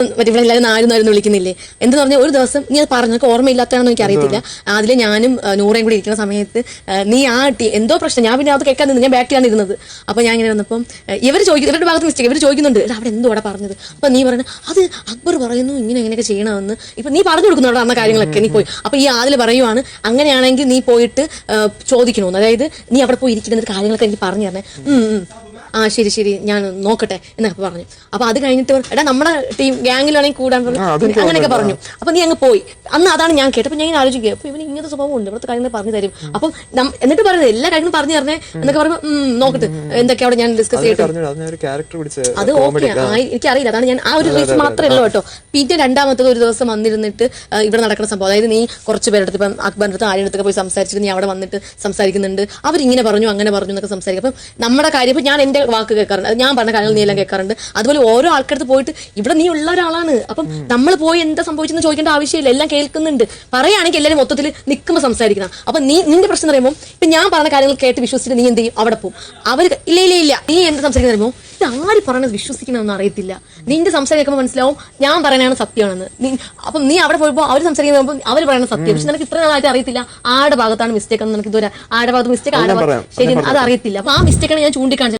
മറ്റേ ഇവിടെ എല്ലാവരും നാരും വിളിക്കുന്നില്ലേ എന്ന് പറഞ്ഞാൽ ഒരു ദിവസം നീ അത് പറഞ്ഞൊക്കെ ഓർമ്മയില്ലാത്തതാണെന്ന് എനിക്ക് അറിയത്തില്ല. അതിൽ ഞാനും നൂറേയും കൂടി ഇരിക്കുന്ന സമയത്ത് നീ എന്തോ പ്രശ്നം, ഞാൻ പിന്നെ അത് കേൾക്കാൻ നിന്ന്, ഞാൻ ബാക്കിലാണ് ഇരുന്നത്. അപ്പൊ ഞാൻ ഇങ്ങനെ വന്നപ്പം ഇവരുടെ ഭാഗത്ത് മിസ്റ്റേക്ക്, ഇവർ ചോദിക്കുന്നുണ്ട് അവിടെ എന്തോ അവിടെ പറഞ്ഞത്. അപ്പൊ നീ പറയുന്നത് അത് അക്ബർ പറയുന്നു ഇങ്ങനെയൊക്കെ ചെയ്യണമെന്ന്. ഇപ്പൊ നീ പറഞ്ഞു കൊടുക്കുന്നുണ്ടോ അന്ന കാര്യങ്ങളൊക്കെ നീ പോയി. അപ്പൊ ഈ ആദിൽ പറയുവാണ് അങ്ങനെയാണെങ്കിൽ നീ പോയിട്ട് ചോദിക്കണമെന്ന്, അതായത് നീ അവിടെ പോയി ഇരിക്കുന്ന കാര്യങ്ങളൊക്കെ എനിക്ക് പറഞ്ഞു തരണേ. ശരി ശരി ഞാൻ നോക്കട്ടെ എന്നൊക്കെ പറഞ്ഞു. അപ്പൊ അത് കഴിഞ്ഞിട്ട് എടാ നമ്മുടെ ടീം ഗ്യാങ്ങിലാണെങ്കിൽ കൂടാൻ പറഞ്ഞു, അങ്ങനെയൊക്കെ പറഞ്ഞു. അപ്പൊ നീ അങ്ങ് പോയി. അന്ന് അതാണ് ഞാൻ കേട്ടത്. അപ്പൊ ഞാൻ ഇങ്ങനെ ആലോചിക്കുക, അപ്പൊ ഇവന് ഇങ്ങനത്തെ സ്വഭാവം ഉണ്ട്, ഇവിടുത്തെ കാര്യങ്ങൾ പറഞ്ഞു തരും. അപ്പം എന്നിട്ട് പറയുന്നത് എല്ലാ കാര്യങ്ങളും പറഞ്ഞു തരണേ എന്നൊക്കെ പറയുമ്പോൾ നോക്കട്ടെ എന്തൊക്കെ അവിടെ ഞാൻ ഡിസ്കസ് ചെയ്തിട്ട് അത് ഓക്കെ എനിക്കറിയില്ല. അതാണ് ഞാൻ ആ ഒരു റീച്ച് മാത്രമേ ഉള്ളൂ കേട്ടോ. പിന്നെ രണ്ടാമത്തത് ഒരു ദിവസം വന്നിരുന്നിട്ട് ഇവിടെ നടക്കുന്ന സംഭവം, അതായത് നീ കുറച്ച് പേരുടെ ഇപ്പം അക്ബറിന്റെ അടുത്ത് ആരുടെ അടുത്തൊക്കെ പോയി സംസാരിച്ചിട്ട് നീ അവിടെ വന്നിട്ട് സംസാരിക്കുന്നുണ്ട്, അവരിങ്ങനെ പറഞ്ഞു അങ്ങനെ പറഞ്ഞു എന്നൊക്കെ സംസാരിക്കും. അപ്പം നമ്മുടെ കാര്യം ഇപ്പം ഞാൻ എന്റെ വാക്ക് കേൾക്കാറുണ്ട്, ഞാൻ പറഞ്ഞ കാര്യങ്ങൾ നീ എല്ലാം കേൾക്കാറുണ്ട്. അതുപോലെ ഓരോ ആൾക്കടുത്ത് പോയിട്ട് ഇവിടെ നീ ഉള്ള ഒരാളാണ്, അപ്പം നമ്മൾ പോയി എന്താ സംഭവിച്ചെന്ന് ചോദിക്കേണ്ട ആവശ്യമില്ല, എല്ലാം കേൾക്കുന്നുണ്ട്. പറയുകയാണെങ്കിൽ എല്ലാവരും മൊത്തത്തിൽ നിൽക്കുമ്പോൾ സംസാരിക്കണം. അപ്പൊ നിന്റെ പ്രശ്നം എന്ന് പറയുമ്പോൾ ഇപ്പൊ ഞാൻ പറഞ്ഞ കാര്യങ്ങൾ കേട്ട് വിശ്വസിച്ചിട്ട് നീ എന്ത് ചെയ്യും, അവിടെ പോകും. അവർ ഇല്ല നീ എന്ത് സംസാരിക്കുന്ന പറയുമ്പോൾ ഇത് ആര് പറയുന്നത് വിശ്വസിക്കണമെന്ന് അറിയത്തില്ല. നിന്റെ സംസാരം കേൾക്കുമ്പോൾ മനസ്സിലാവും ഞാൻ പറയാനാണ് സത്യമാണെന്ന്. അപ്പം നീ അവിടെ പോയപ്പോൾ അവർ സംസാരിക്കുമ്പോൾ അവർ പറയുന്നത് സത്യം, പക്ഷെ നിനക്ക് ഇത്ര നാളായിട്ട് അറിയത്തില്ല ആരുടെ ഭാഗത്താണ് മിസ്റ്റേക്ക് എന്ന്. നിനക്ക് ഇതുവരെ ആരുടെ ഭാഗത്ത് മിസ്റ്റേക്ക് ആരുടെ ശരി അത് അറിയത്തില്ല. അപ്പൊ ആ മിസ്റ്റേക്കാണ് ഞാൻ ചൂണ്ടിക്കാണിച്ചത്.